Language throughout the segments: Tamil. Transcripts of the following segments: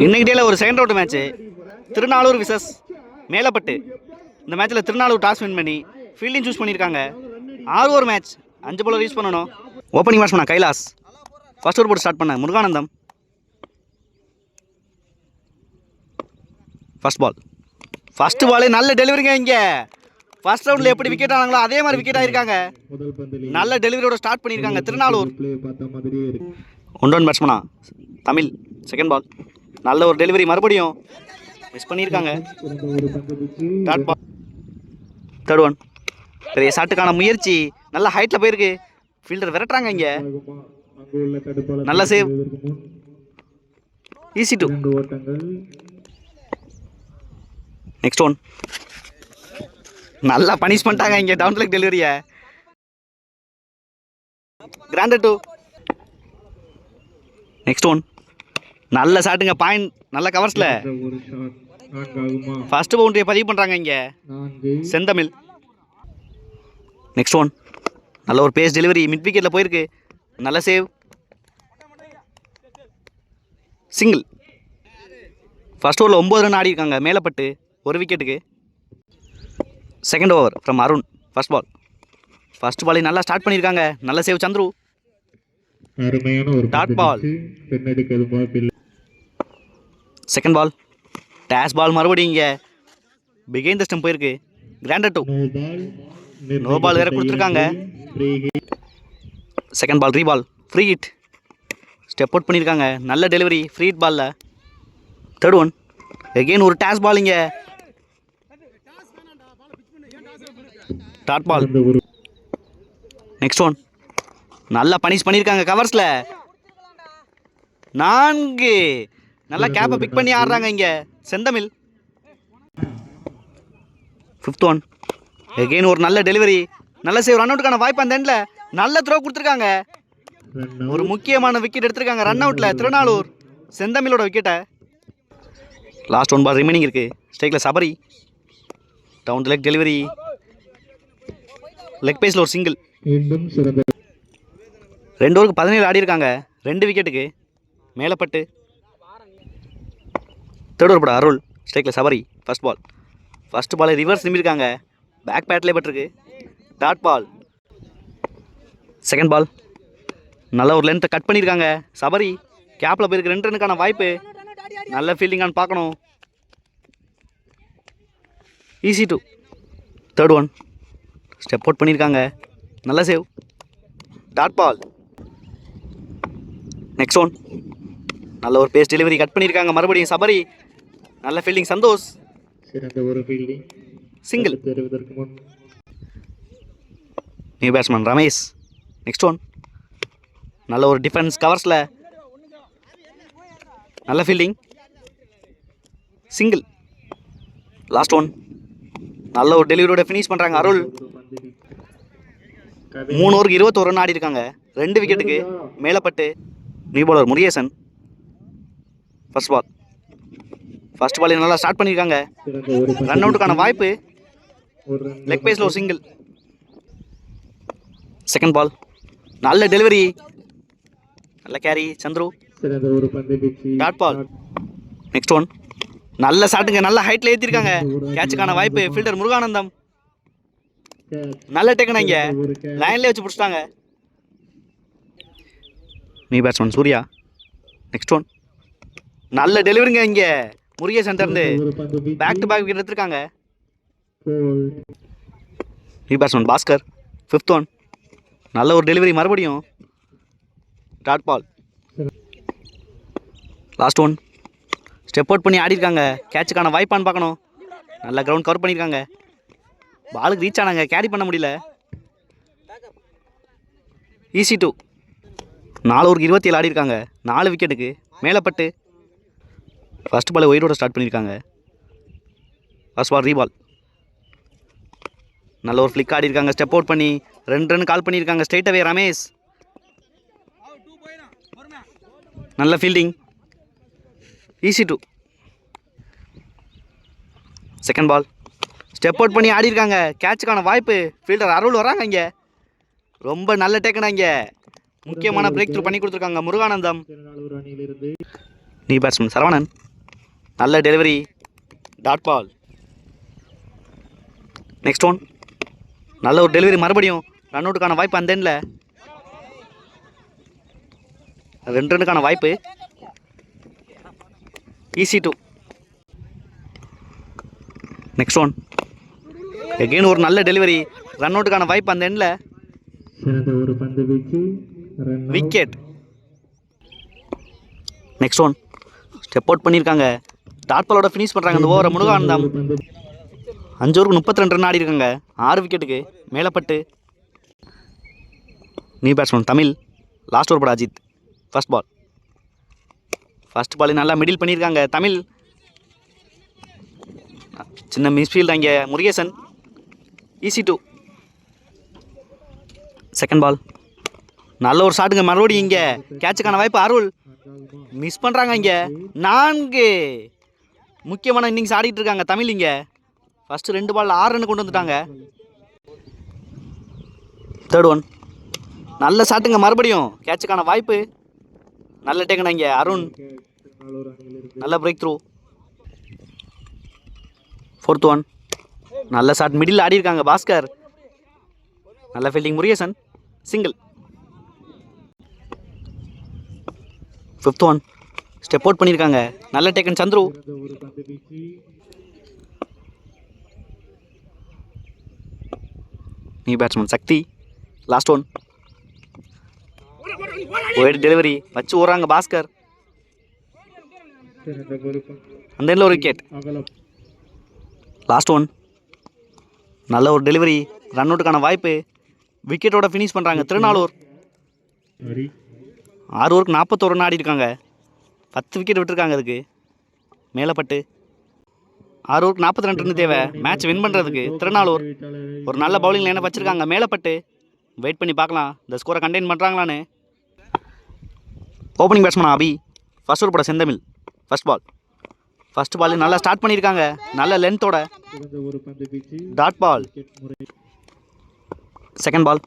இன்னைக்கு டேல ஒரு second round match Thirunalur versus Melappattu. இந்த மேட்ச்சில் திருநாளூர் டாஸ் வின் பண்ணி ஃபீல்டிங் சூஸ் பண்ணியிருக்காங்க. 6 ஓவர் மேட்ச், 5 பால் யூஸ் பண்ணணும். ஓப்பனிங் பேட்ஸ்மேனா கைலாஸ், ஃபர்ஸ்ட் ஓவர் போட்டு ஸ்டார்ட் பண்ண முருகானந்தம். ஃபர்ஸ்ட் பாலே நல்ல டெலிவரிங்க. இங்கே ஃபர்ஸ்ட் ரவுண்டில் எப்படி விக்கெட் ஆனாங்களோ அதே மாதிரி விக்கெட் ஆகிருக்காங்க. நல்ல டெலிவரியோட ஸ்டார்ட் பண்ணியிருக்காங்க திருநாளூர். ஒன் டவுன் பேட்ஸ்மேனா தமிழ், செகண்ட் பால் நல்ல ஒரு டெலிவரி, மறுபடியும் மிஸ் பண்ணியிருக்காங்க. தேர்ட் ஒன் பெரிய ஷாட்டுக்கான முயற்சி, நல்ல ஹைட்டில் போயிருக்கு. ஃபீல்டர் விரட்டுறாங்க. இங்கே நல்ல save, easy two. Next one நல்லா பனிஷ் பண்ணிட்டாங்க. இங்கே டவுன் லெக் டெலிவரியை கிராண்டட் டூ. நெக்ஸ்ட் ஒன் நல்ல ஷாட்டுங்க, பாயிண்ட் நல்ல கவர்ஸில் ஃபர்ஸ்ட் பவுண்டரியை பதிவு பண்ணுறாங்க இங்கே செந்தமிழ். நெக்ஸ்ட் ஒன் நல்ல ஒரு பேஸ் டெலிவரி, மிட் விக்கெட்டில் போயிருக்கு. நல்ல சேவ், சிங்கிள். ஃபர்ஸ்ட் ஓவரில் 9 ரன் ஆடி இருக்காங்க மேலப்பட்டு, ஒரு விக்கெட்டுக்கு. Second over from Arun, first பாலை நல்லா ஸ்டார்ட் பண்ணியிருக்காங்க. நல்ல save Chandru. Dot ball, second ball dash ball, மறுபடியும் இங்கே பிகைண்ட் த ஸ்டம்ப் போயிருக்கு. Granted two. நோ பால் வேற கொடுத்துருக்காங்க. Second ball reball, free hit, step out பண்ணியிருக்காங்க. நல்ல டெலிவரி ஃப்ரீ ஹிட் பாலில். தேர்ட் ஒன் எகெயின் ஒரு டேஷ் பால், இங்கே டாட் பால். நெக்ஸ்ட் ஒன் நல்லா பனிஷ் பண்ணியிருக்காங்க கவர்ஸில். 4 நல்லா கேப்பை பிக் பண்ணி ஆடுறாங்க இங்கே செந்தமிழ். ஃபிஃப்த் ஒன் எகெயின் ஒரு நல்ல டெலிவரி, நல்ல சேவ். ரன் அவுட்டுக்கான வாய்ப்பு அந்த எண்டில் நல்ல த்ரோ கொடுத்துருக்காங்க. ஒரு முக்கியமான விக்கெட் எடுத்திருக்காங்க ரன் அவுட்டில் திருநாளூர் செந்தமிழோட விக்கெட்டை. லாஸ்ட் 1 பால் ரிமைனிங் இருக்குது. ஸ்ட்ரைக்கில் Sabari, down the leg delivery, leg பேஸில் ஒரு சிங்கிள். 2 ஓவருக்கு 17 ஆடி இருக்காங்க, 2 விக்கெட்டுக்கு மேலப்பட்டு. தேர்ட் ஓவர் போட அருள், ஸ்ட்ரைக்கில் சபரி. ஃபர்ஸ்ட் பாலை ரிவர்ஸ் நிமிருக்காங்க, பேக் பேட்லேயே பட்டிருக்கு. Dot ball. செகண்ட் பால் நல்ல ஒரு லென்த்தை கட் பண்ணியிருக்காங்க சபரி. கேப்பில் போயிருக்கு, 2 ரன்னுக்கான வாய்ப்பு. நல்ல ஃபீல்டிங்கான்னு பார்க்கணும். Easy two. Third one step out பண்ணியிருக்காங்க. நல்ல save, dot ball. Next one நல்ல ஒரு பேஸ் டெலிவரி, கட் பண்ணியிருக்காங்க. மறுபடியும் சபரி, நல்ல fielding Santhosh, single. New batsman Ramesh. Next one நல்ல ஒரு டிஃபென்ஸ் கவர்ஸில், நல்ல ஃபீல்டிங், சிங்கிள். லாஸ்ட் ஒன் நல்ல ஒரு டெலிவரியோட ஃபினிஷ் பண்ணுறாங்க அருள். 3 ஓவருக்கு 21 ரன் ஆடி இருக்காங்க, 2 விக்கெட்டுக்கு Melappattu. New bowler Murugesan. First ball நல்லா ஸ்டார்ட் பண்ணியிருக்காங்க. ரன் அவுட்டுக்கான வாய்ப்பு, லெக் பேஸில் ஒரு சிங்கிள். செகண்ட் பால் நல்ல டெலிவரி, நல்ல carry Chandru. Dot ball. Next one நல்ல ஷாட்டுங்க, நல்ல ஹைட்டில் ஏற்றிருக்காங்க. கேட்சுக்கான வாய்ப்பு, ஃபீல்டர் முருகானந்தம். நல்ல டேக்கனா, இங்கே லைன்லேயே வச்சு பிடிச்சிட்டாங்க. New batsman Surya. Next one நல்ல டெலிவரிங்க, இங்கே முருகேசன் இருந்து பேக் டு பேக் விக்கெட் எடுத்திருக்காங்க. New batsman Bhaskar. Fifth one நல்ல ஒரு டெலிவரி, மறுபடியும் dot ball. Last one step out பண்ணி ஆடி இருக்காங்க. கேட்சுக்கான வாய்ப்பான்னு பார்க்கணும். நல்லா கிரவுண்ட் கவர் பண்ணியிருக்காங்க. பாலுக்கு ரீச் ஆனாங்க, கேரி பண்ண முடியல. Easy two. 4 ஓவருக்கு 27 ஆடி இருக்காங்க, 4 விக்கெட்டுக்கு மேலப்பட்டு. ஃபர்ஸ்ட் பால் ஒயிடோட ஸ்டார்ட் பண்ணியிருக்காங்க. ஃபர்ஸ்ட் பால் ரீபால், நல்ல ஒரு ஃப்ளிக் ஆடி இருக்காங்க. ஸ்டெப் அவுட் பண்ணி 2 ரன் கால் பண்ணியிருக்காங்க. ஸ்ட்ரைட் அவே ரமேஷ், நல்ல fielding, easy two. Second ball step out பண்ணி ஆடி இருக்காங்க. கேட்சுக்கான வாய்ப்பு, ஃபீல்டர் அருள் வராங்க. இங்கே ரொம்ப நல்ல டேக்கனா, இங்கே முக்கியமான பிரேக் த்ரூ பண்ணி கொடுத்துருக்காங்க முருகானந்தம். நீ பேட்ஸ்மேன் சரவணன். நல்ல delivery, dot ball. Next one, நல்ல ஒரு டெலிவரி, மறுபடியும் ரன் அவுட்டுக்கான வாய்ப்பு அந்த எண்ணில். 2 ரன்னுக்கான வாய்ப்பு. ஈஸி 2. நெக்ஸ்ட் ஒன், எகெயின் ஒரு நல்ல டெலிவரி, ரன் அவுட்டுக்கான வாய்ப்பு அந்த எண்ணில். Wicket. Next one, step out பண்ணியிருக்காங்க. டாட் பாலோட ஃபினிஷ் பண்ணுறாங்க அந்த ஓவரை. முருகானந்தம் 5 ஓவருக்கு 32 ரன் ஆடி இருக்காங்க. 6 விக்கெட்டுக்கு மேலப்பட்டு. நீ பேட்ஸ்மேன் தமிழ். லாஸ்ட் ஓவர் பட Ajith. First ball. First ball நல்லா மிடில் பண்ணியிருக்காங்க தமிழ். சின்ன மிஸ்ஃபீல்டு இங்கே முருகேசன். ஈஸி 2. செகண்ட் பால், நல்ல ஒரு ஷாட்டுங்க, மறுபடியும் இங்கே கேட்சுக்கான வாய்ப்பு. அருள் மிஸ் பண்ணுறாங்க இங்கே. 4 முக்கியமான இன்னிங்ஸ் ஆடிட்டு இருக்காங்க தமிழ். இங்கே ஃபஸ்ட்டு 2 பால் 6 ரன் கொண்டு வந்துட்டாங்க. தேர்ட் ஒன், நல்ல ஷாட்டுங்க, மறுபடியும் கேட்சுக்கான வாய்ப்பு. நல்ல டேக்கனா இங்கே அருண். நல்ல பிரேக் த்ரூ. ஃபோர்த் ஒன், நல்ல ஷாட் மிடில் ஆடி இருக்காங்க பாஸ்கர். நல்ல fielding Murugesan. Single. Fifth one, step out பண்ணியிருக்காங்க. நல்ல டேக்கன் சந்துரு. நீ பேட்ஸ்மேன் சக்தி. லாஸ்ட் ஒன், ஒயிட் டெலிவரி வச்சு ஓடுறாங்க பாஸ்கர். அந்த எண்ணில் ஒரு விக்கெட். லாஸ்ட் ஒன், நல்ல ஒரு டெலிவரி, ரன் அவுட்டுக்கான வாய்ப்பு. விக்கெட்டோட ஃபினிஷ் பண்ணுறாங்க திருநாளூர். 6 ஓவருக்கு 41 ரன் ஆடி இருக்காங்க. 10 விக்கெட் விட்டுருக்காங்க அதுக்கு மேலப்பட்டு. 6 ஓவருக்கு 42 ரன் தேவை மேட்ச் வின் பண்ணுறதுக்கு. திருநாளூர் ஒரு நல்ல பவுலிங் லைனை வச்சுருக்காங்க மேலப்பட்டு. வெயிட் பண்ணி பார்க்கலாம் இந்த ஸ்கோரை கண்டெயின் பண்ணுறாங்களான்னு. ஓப்பனிங் பேட்ஸ்மேன் அபி. ஃபர்ஸ்ட் ஓவர் பட செந்தமிழ். First ball. ஃபர்ஸ்ட் பால் நல்லா ஸ்டார்ட் பண்ணியிருக்காங்க. நல்ல லென்த்தோட டாட் பால். செகண்ட் பால்,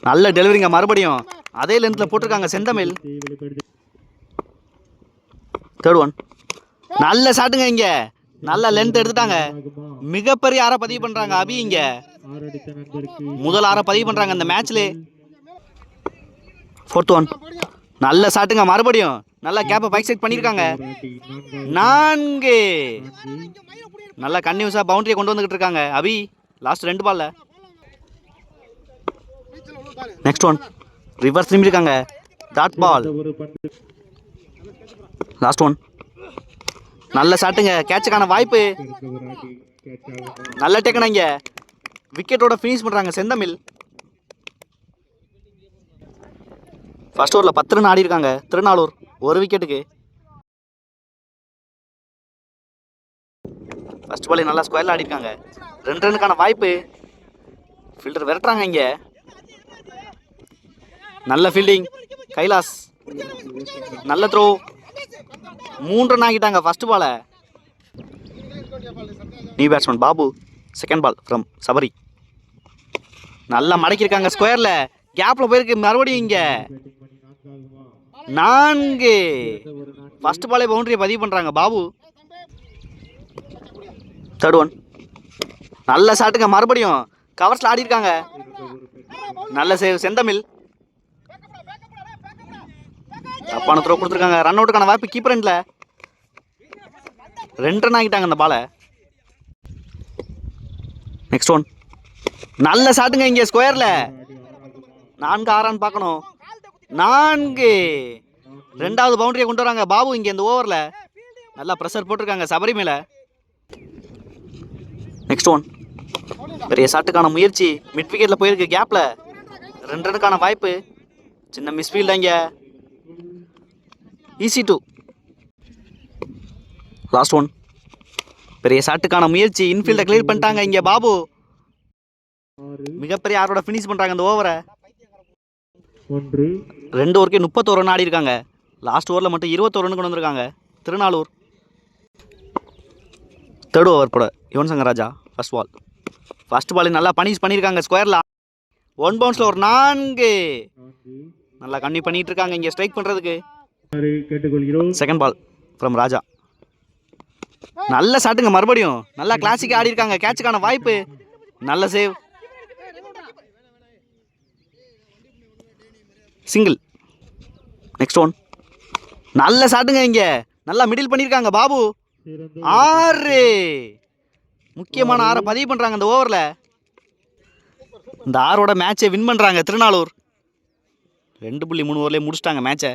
நல்ல டெலிவரிங்க, மறுபடியும் அதே லென்த்தில் போட்டிருக்காங்க செந்தமிழ். தேர்ட் ஒன், நல்ல ஷாட்டுங்க இங்கே. நல்ல லென்த் எடுத்துட்டாங்க. மிகப்பெரிய 6 பதிவு பண்ணுறாங்க அபி. இங்கே முதல் 6 பதிவு பண்ணுறாங்க இந்த மேட்ச்லே. ஃபோர்த் ஒன், நல்ல ஷாட்டுங்க, மறுபடியும் நல்லா கேப்பை பைக் சைட் பண்ணியிருக்காங்க. 4 நல்லா கன்யூஸாக பவுண்டரியை கொண்டு வந்துக்கிட்டு இருக்காங்க அபி லாஸ்ட் 2 பாலில். நெக்ஸ்ட் ஒன், ரிவர்ஸ் திரும்பியிருக்காங்க. Dot ball. லாஸ்ட் ஒன், நல்ல ஷாட்டுங்க, கேட்சுக்கான வாய்ப்பு. நல்ல டேக்கனா இங்கே. விக்கெட்டோட ஃபினிஷ் பண்ணுறாங்க செந்தமிழ். ஃபர்ஸ்ட் ஓவரில் 10 ரன் ஆடி இருக்காங்க திருநாளூர் 1 விக்கெட்டுக்கு. ஃபர்ஸ்ட் பால் நல்லா ஸ்கொயரில் ஆடி இருக்காங்க. 2 ரன்னுக்கான வாய்ப்பு. ஃபீல்டர் விரட்டுறாங்க இங்கே. நல்ல ஃபீல்டிங் கைலாஸ். நல்ல த்ரோ. 3 ரன் ஆகிட்டாங்க ஃபர்ஸ்ட் பாலை. New batsman Babu. Second ball from Sabari. நல்லா மடக்கியிருக்காங்க ஸ்கொயரில். கேப்பில் போயிருக்கு மறுபடியும் இங்கே. 4 ஃபர்ஸ்ட் பாலே பவுண்டரியை பதிவு பண்ணுறாங்க பாபு. தேர்ட் ஒன், நல்ல ஷாட்டுங்க, மறுபடியும் கவர்ஸில் ஆடி இருக்காங்க. நல்ல சேவ் செந்தமிழ். தப்பான த்ரோ கொடுத்துருக்காங்க. ரன் அவுட்டுக்கான வாய்ப்பு கீப்பர் எண்டில். 2 ரன் ஆகிட்டாங்க அந்த பாலை. நெக்ஸ்ட் ஒன், நல்ல ஷாட்டுங்க இங்கே ஸ்கொயரில். 4 6 பார்க்கணும். 4 2வது பவுண்டரியை கொண்டு வராங்க பாபு இங்கே இந்த ஓவரில். நல்லா ப்ரெஷர் போட்டிருக்காங்க சபரி மேலே. நெக்ஸ்ட் ஒன், பெரிய ஷாட்டுக்கான முயற்சி. மிட் விக்கெட்டில் போயிருக்கு கேப்பில். 2 ரன்னுக்கான வாய்ப்பு. சின்ன மிஸ்ஃபீல்டு இங்கே. ஈஸி 2. லாஸ்ட் ஒன், பெரிய ஷாட்டுக்கான முயற்சி. இன்ஃபீல்டை கிளியர் பண்ணிட்டாங்க இங்கே பாபு. மிகப்பெரிய 6 ஃபினிஷ் பண்ணுறாங்க இந்த ஓவரை. 2 ஓவருக்கே 31 ரன் ஆடி இருக்காங்க. லாஸ்ட் ஓவரில் மட்டும் 21 ரன் கொண்டு வந்திருக்காங்க திருநாளூர். தேர்ட் ஓவர் போட Yuvan Shankar Raja. First ball. First ball நல்லா பனிஷ் பண்ணியிருக்காங்க ஸ்கொயரில். 1 பவுன்ஸில் ஒரு 4 நல்லா கண்ணி பண்ணிட்டு இருக்காங்க இங்கே ஸ்ட்ரைக் பண்ணுறதுக்கு. செகண்ட் பால் ஃப்ரம் ராஜா. நல்ல ஷாட்டுங்க, மறுபடியும் நல்லா கிளாசிக் ஆடி இருக்காங்க. கேட்சுக்கான வாய்ப்பு, நல்ல சேவ், சிங்கிள். நெக்ஸ்ட் ஒன், நல்ல ஷாட்டுங்க, இங்க நல்லா மிடில் பண்ணியிருக்காங்க பாபு. 6, முக்கியமான 6 பதிவு பண்றாங்க இந்த ஓவரில். இந்த 6ஓட மேட்சை வின் பண்றாங்க திருநாளூர். 2.3 ஓவர்லேயே முடிச்சிட்டாங்க மேட்சை.